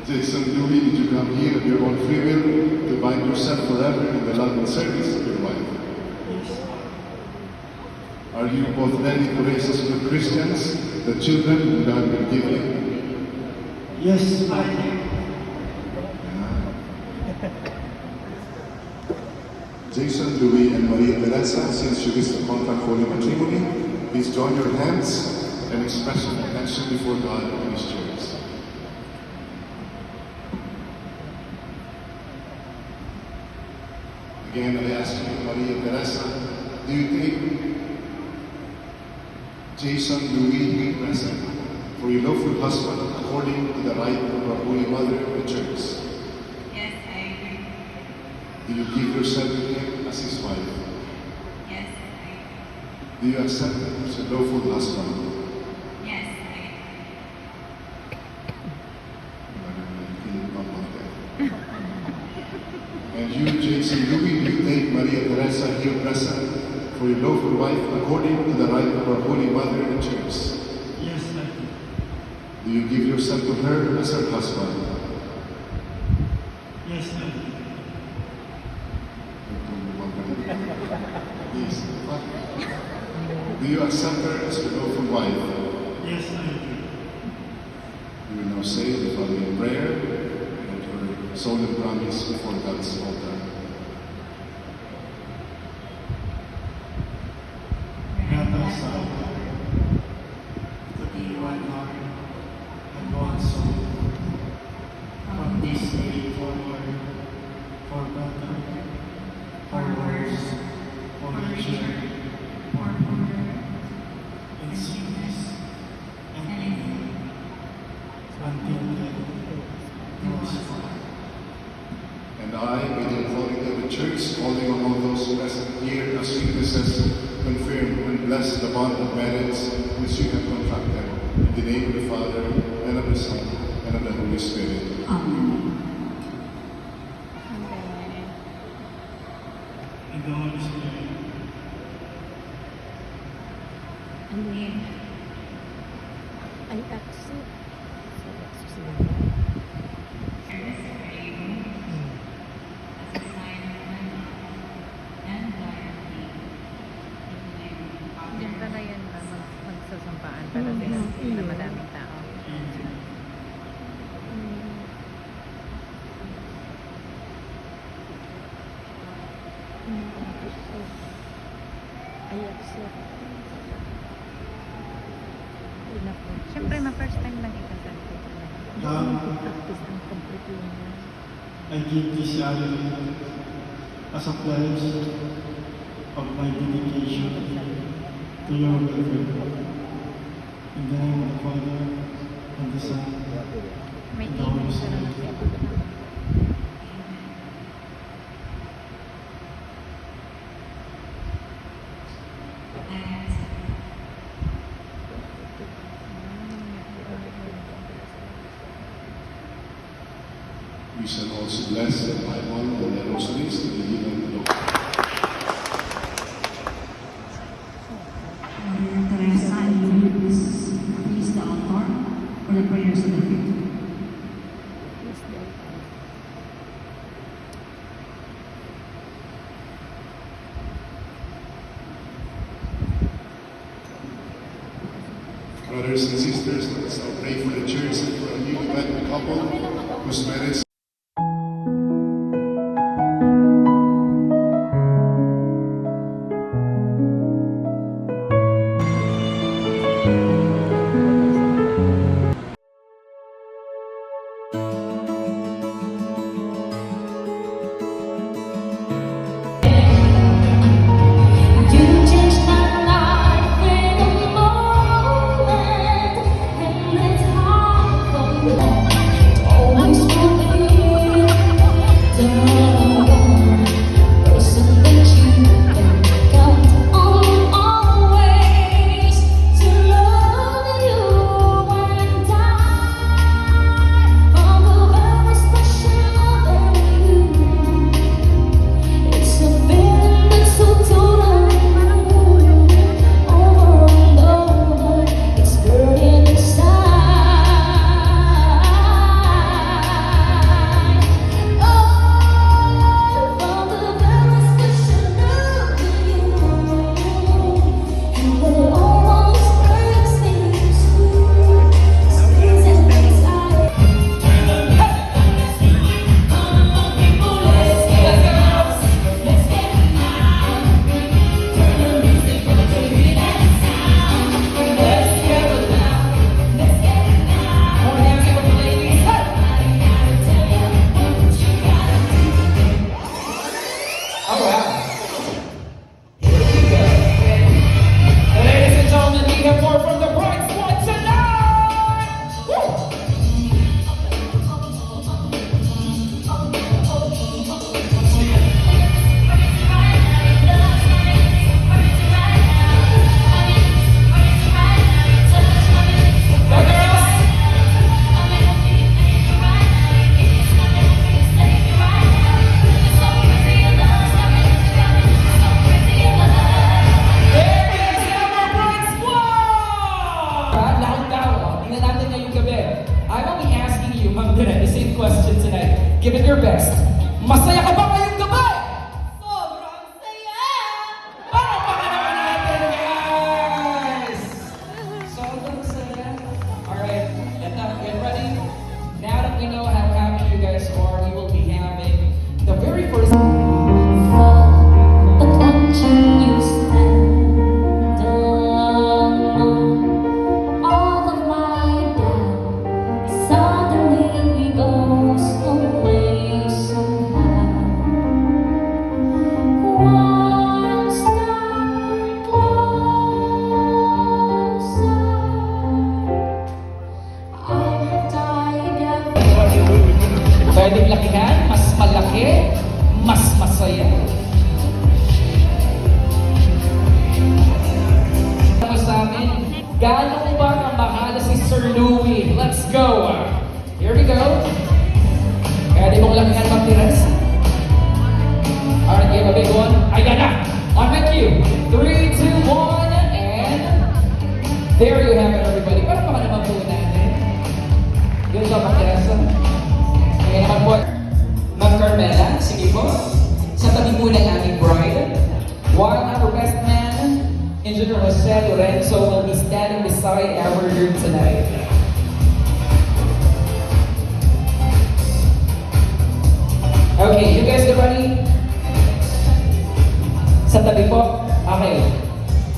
Jason Louis, did you come here of your own free will to bind yourself forever in the love and service of your wife? Are you both ready to raise us good Christians, the children whom God will give you? Yes, I am. Jason, Louis, and Maria Teresa, since you wish to contract holy matrimony, please join your hands and express your affection before God and His church. Again, I ask you, Maria Teresa, do you take Jason, Louis, present for your lawful husband according to the right of our Holy Mother, the Church? Yes, I agree. Do you give yourself to him as his wife? Yes, I agree. Do you accept him as your lawful husband? Yes, I agree. And you, Jason Louis, do you take Maria Teresa here present for your lawful wife according to the right of our Holy Mother, the Church? Yes, I do. Do you give yourself to her as her husband? Yes, I do. Yes. Do you accept her as your lawful wife? Yes, I do. You will now say the following prayer and your solemn promise before God's altar. Grant us, our Lord, to be one heart and one soul, from this day forward, for better, for worse, for richer, for poorer, in sickness and in health, until death do us part. And I, by the authority of the Church, holding on all those present here as witnesses, confirm and bless the bond of marriage which you have contracted. In the name of the Father, and of the Son, and of the Holy Spirit. Amen. In the Holy Spirit. Amen. I accept. Teresa, are you as a sign of my love and loyalty, in the name of the Father, Diyan ka na yan magsasampaan para din na madaming tao. I accept. Enough po. Siyempre, ma-first time lang ikasal ko. Practice ang complete yun. I give this ceremony as a pledge of my dedication to your will. In the name of the Father, and the Son, May and the Holy email ka na Spirit. We shall also bless the Bible and the rosaries to be given to the Lord. Maria Teresa, and Louis, please the altar for the prayers of the faithful. Brothers and sisters, let us now pray for the church and for a new wed couple whose marriage You changed my life in a moment, and it's hard for me. Always want you. Ma'am Direk, the same question tonight. Give it your best. Masaya ka ba ngayong gabi? Sobrang saya! Palakpakan naman natin, guys! Sobrang saya. Alright, get ready. Now that we know how happy you guys are, we will be having the very first... But watching you stand alone, all of my doubt suddenly goes away somehow. One step closer, I've died of Pwedeng lakihan, mas malaki, mas masaya. Tapos sa amin, gaano ba kamahal si Sir Louie? Let's go! Here we go. Pwede mong lakihan, Ma'am Tires. Alright, give a big one. Ayan na! On my cue. 3, 2, 1, and... There you have it, everybody. Paano pa naman po natin? Good job, Ma'am Tires. Kaya naman po, Ma'am Carmela, sige po. Sa tabi po ng aming bride, while our best man, Engineer Jose Lorenzo, will be standing beside our groom tonight. Okay, you guys get ready? Sa tabi po? Okay.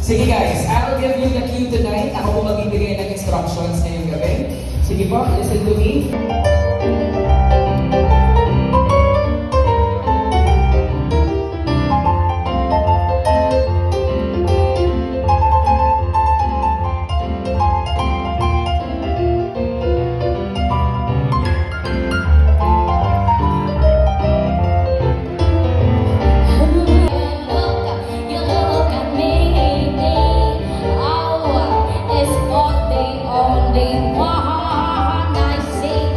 Sige guys, I'll give you the cue tonight. Ako po magbibigay ng instructions ngayong gabi. Sige po, listen to me. You look at me, oh, it's what they only want I see.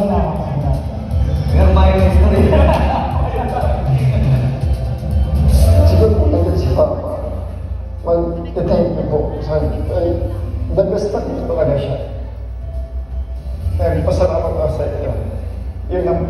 Meron na ako kanina. Meron mayonnaise na rin. Siguro po tagal si Papa. Mag-thank you po sa ay, the best friend ko talaga siya. Kaya pasalamat ako sa inyo. Yun lang.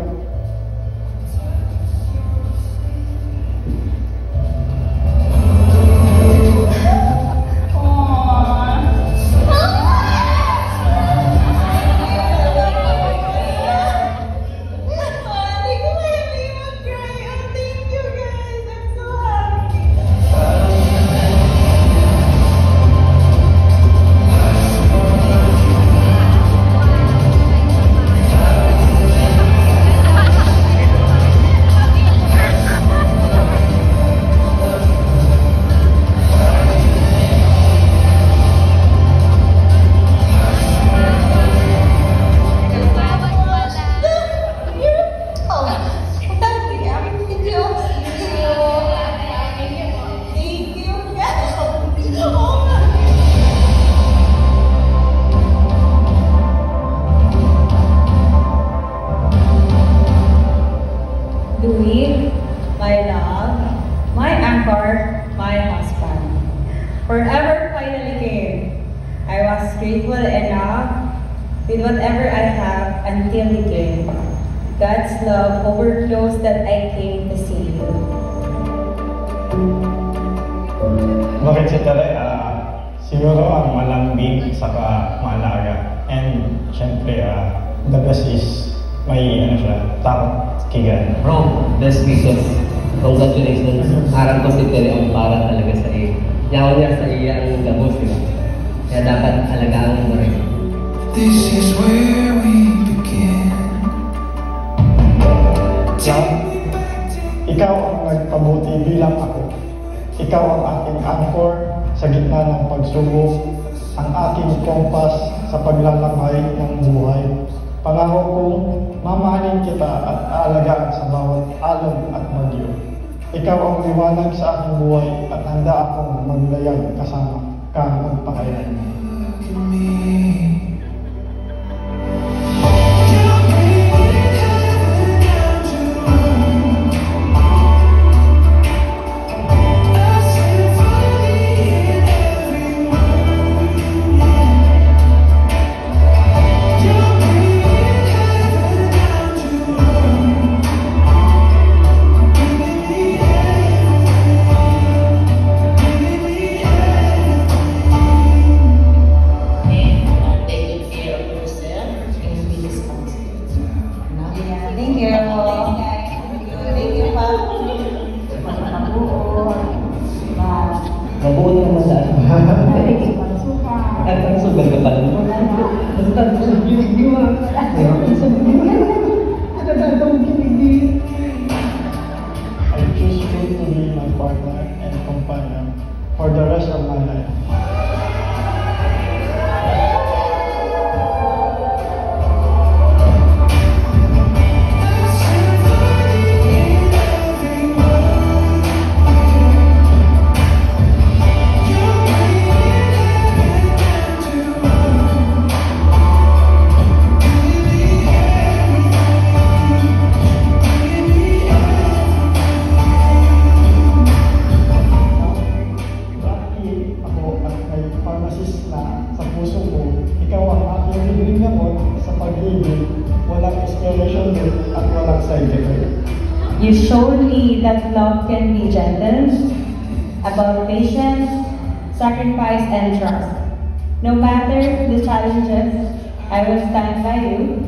Louis, my love, my anchor, my husband. Forever finally came. I was grateful enough with whatever I have until he came. God's love overflows that I came to see you. Bakit si Tere? Siguro ang malambing saka maalaga. And syempre, the best is may takot kigan. Bro, best wishes. Congratulations. Harap ko si Tere ang para talaga sa iyo. Yaw niya sa iya ang gabos, di ba? Kaya dapat alagaan mo rin. This is where we begin. Ikaw ang nagpabuti bilang ako. Ikaw ang aking anchor sa gitna ng pagsubok, ang aking kompas sa paglalakbay ng buhay. Pangako kong mamahalin kita at aalagaan sa bawat alon at bagyo. Ikaw ang liwanag sa aking buhay at handa akong maglayag kasama ka magpakailanman. Look at me. Thank you. Thank you, Pa. Mabuo naman sa akin. Ang sugal ka pala. Basta ang sugal di ba? I choose you to be my partner and companion for the rest of my life. You showed me that love can be gentle, about patience, sacrifice, and trust. No matter the challenges, I will stand by you,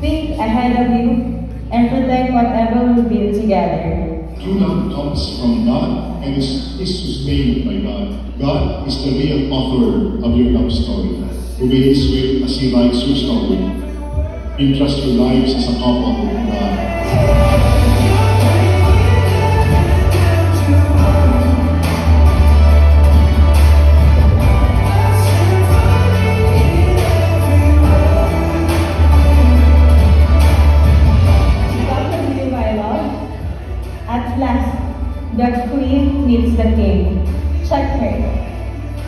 think ahead of you, and protect whatever we build together. True love comes from God and is sustained by God. God is the real author of your love story. Obey His will as He writes your story. Entrust your lives as a couple with God. At last, the queen meets the king. Checkmate.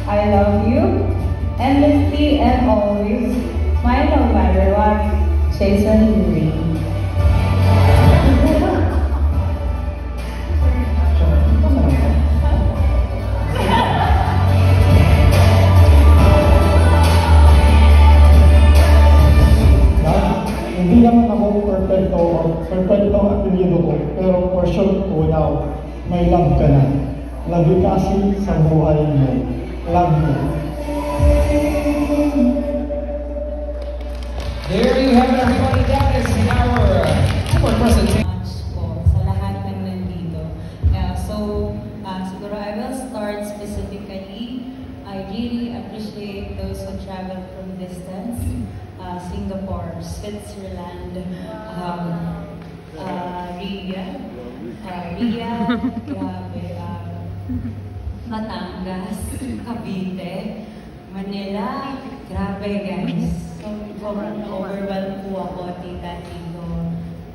I love you, endlessly and always, my no matter what. Jason Yuri. Hindi naman ako perfecto ang apelido ko, pero for sure ko now, may love ka na. Love you kasi sa buhay mo. Love you. There you have it, everybody. That is our super presentation. Much po sa lahat ng nandito. Siguro I will start specifically. I really appreciate those who travel from distance. Singapore, Switzerland, Ria, grabe, Batangas, Cavite, Manila, grabe guys. Sobrang overwhelmed po ako, tita, tito,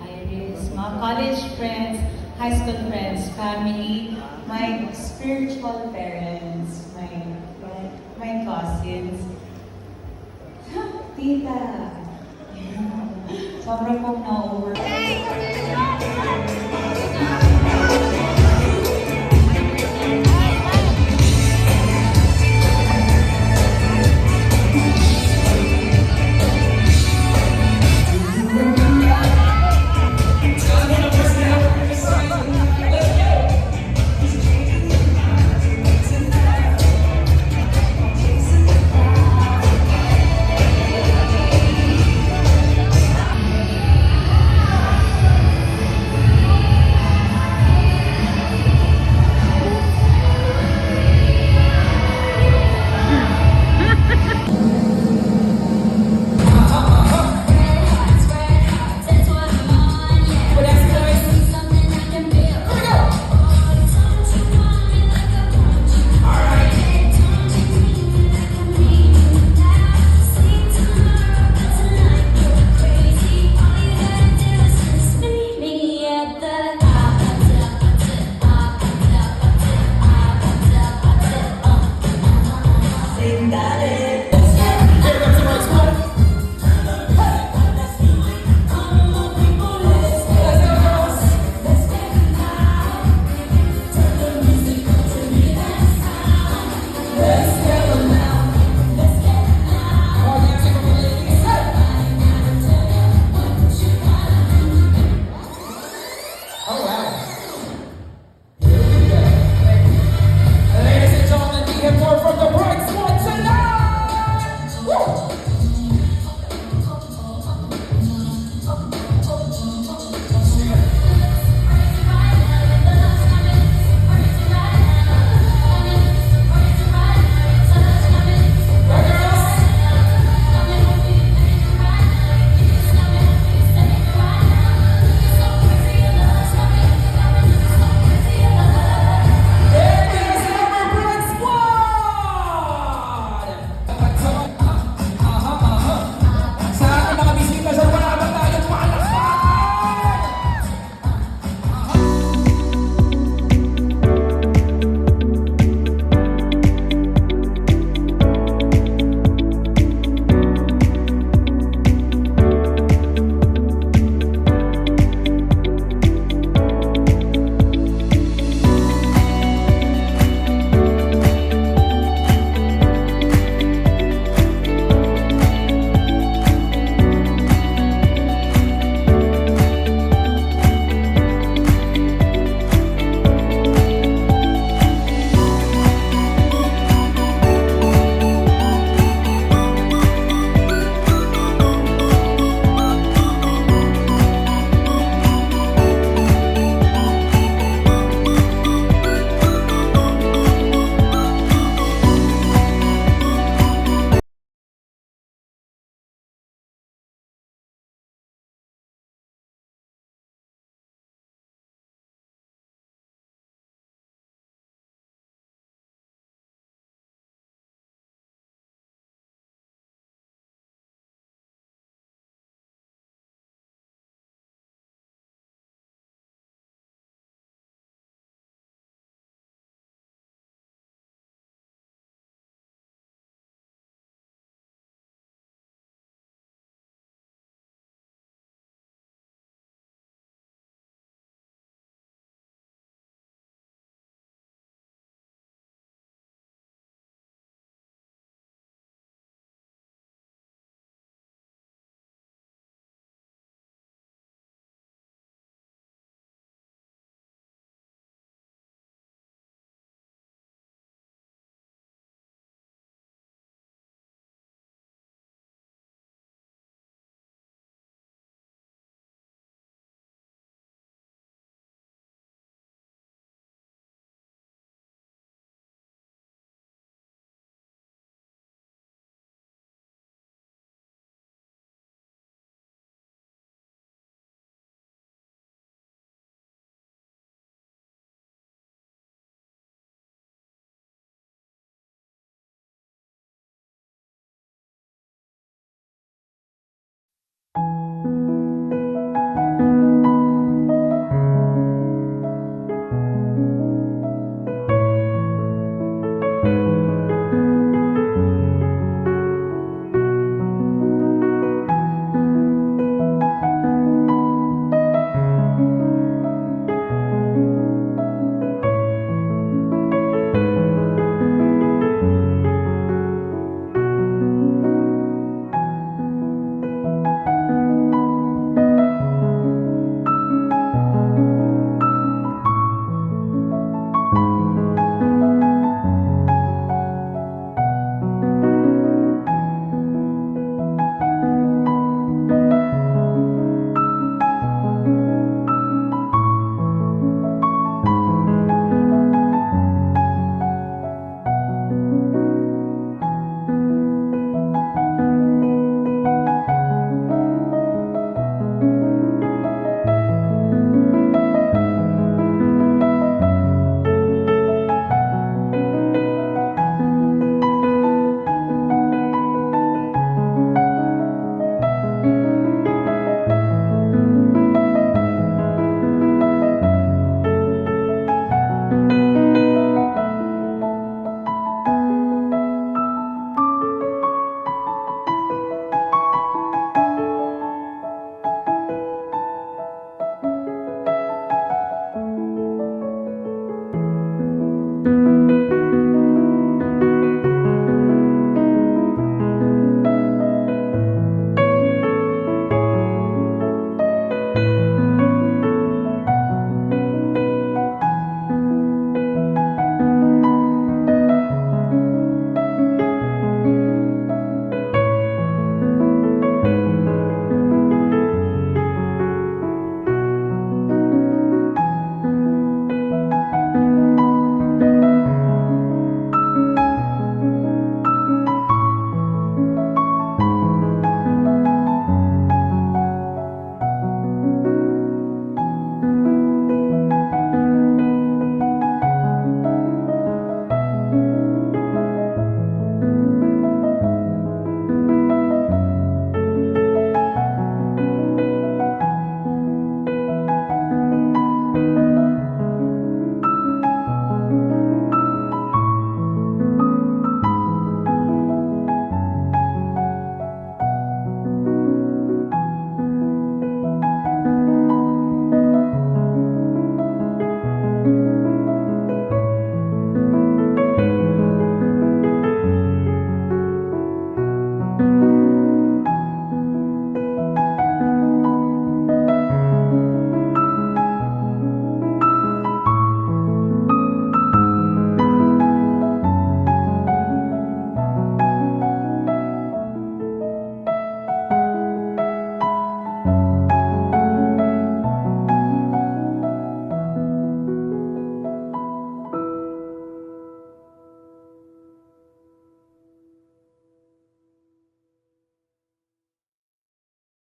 Iris, mga college friends, high school friends, family, my spiritual parents, my cousins, tita. Sobrang pong na-over.